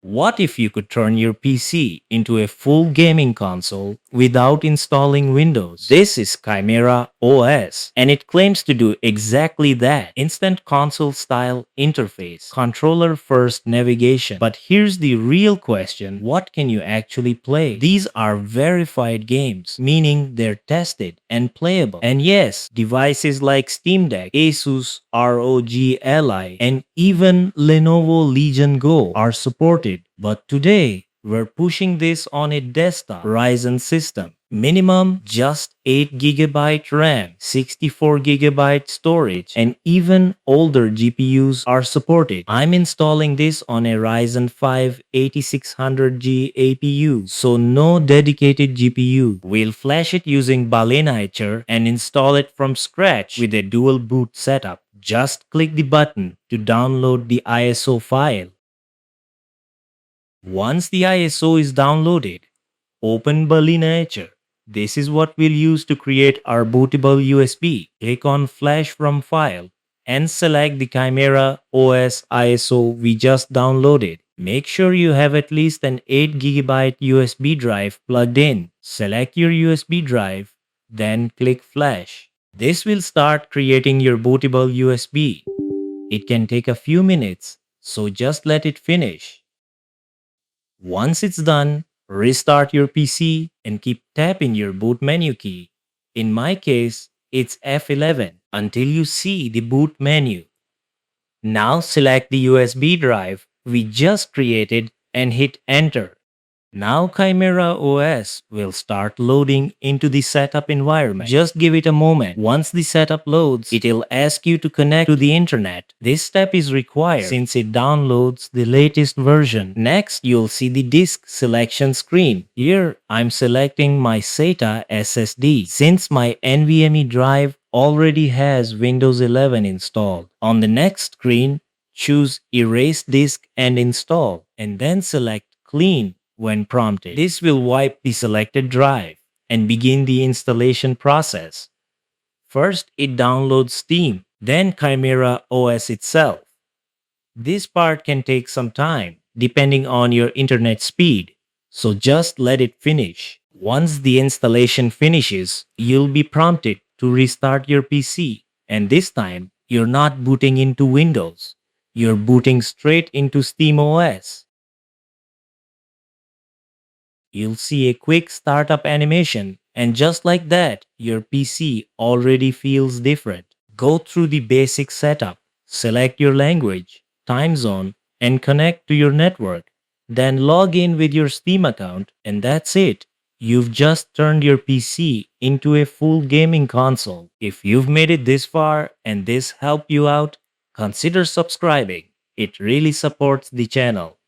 What if you could turn your PC into a full gaming console without installing Windows? This is ChimeraOS, and it claims to do exactly that. Instant console-style interface, controller-first navigation. But here's the real question: what can you actually play? These are verified games, meaning they're tested and playable. And yes, devices like Steam Deck, Asus ROG Ally, and even Lenovo Legion Go are supported. But today, we're pushing this on a desktop Ryzen system. Minimum just 8 GB RAM, 64 GB storage, and even older GPUs are supported. I'm installing this on a Ryzen 5 8600G APU, so no dedicated GPU. We'll flash it using BalenaEtcher and install it from scratch with a dual boot setup. Just click the button to download the ISO file. Once the ISO is downloaded, open BalenaEtcher. This is what we'll use to create our bootable USB. Click on Flash from File and select the ChimeraOS ISO we just downloaded. Make sure you have at least an 8 GB USB drive plugged in. Select your USB drive, then click Flash. This will start creating your bootable USB. It can take a few minutes, so just let it finish. Once it's done, restart your PC and keep tapping your boot menu key. In my case, it's F11 until you see the boot menu. Now select the USB drive we just created and hit enter. Now ChimeraOS will start loading into the setup environment. Just give it a moment. Once the setup loads, it'll ask you to connect to the internet. This step is required since it downloads the latest version. Next, you'll see the disk selection screen. Here, I'm selecting my SATA SSD since my NVMe drive already has Windows 11 installed. On the next screen, choose Erase Disk and Install, and then select Clean when prompted. This will wipe the selected drive and begin the installation process. First, it downloads Steam, then ChimeraOS itself. This part can take some time depending on your internet speed, so just let it finish. Once the installation finishes, you'll be prompted to restart your PC, and this time, you're not booting into Windows. You're booting straight into SteamOS. You'll see a quick startup animation, and just like that, your PC already feels different. Go through the basic setup, select your language, time zone, and connect to your network. Then log in with your Steam account, and that's it. You've just turned your PC into a full gaming console. If you've made it this far and this helped you out, consider subscribing. It really supports the channel.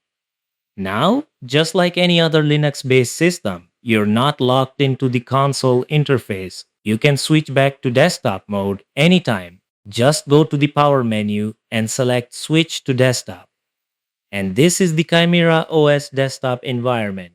Now, just like any other Linux-based system, you're not locked into the console interface. You can switch back to desktop mode anytime. Just go to the power menu and select Switch to Desktop. And this is the ChimeraOS desktop environment.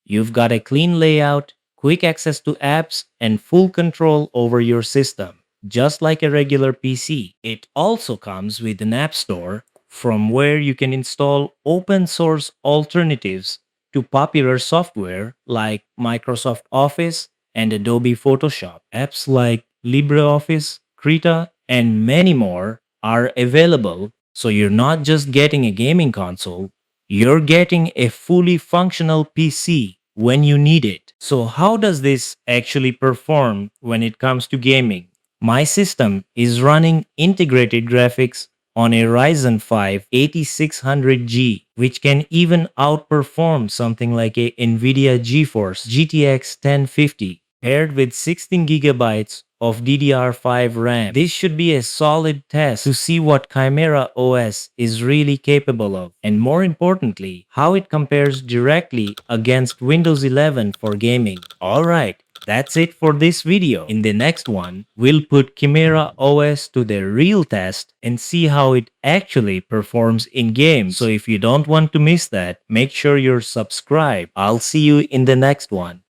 You've got a clean layout, quick access to apps, and full control over your system, just like a regular PC. It also comes with an app store from where you can install open source alternatives to popular software like Microsoft Office and Adobe Photoshop. Apps like LibreOffice, Krita, and many more are available, so you're not just getting a gaming console, you're getting a fully functional PC when you need it. So how does this actually perform when it comes to gaming? My system is running integrated graphics on a Ryzen 5 8600G, which can even outperform something like a NVIDIA GeForce GTX 1050, paired with 16 GB of DDR5 RAM. This should be a solid test to see what ChimeraOS is really capable of, and more importantly, how it compares directly against Windows 11 for gaming. Alright, that's it for this video. In the next one, we'll put ChimeraOS to the real test and see how it actually performs in games. So if you don't want to miss that, make sure you're subscribed. I'll see you in the next one.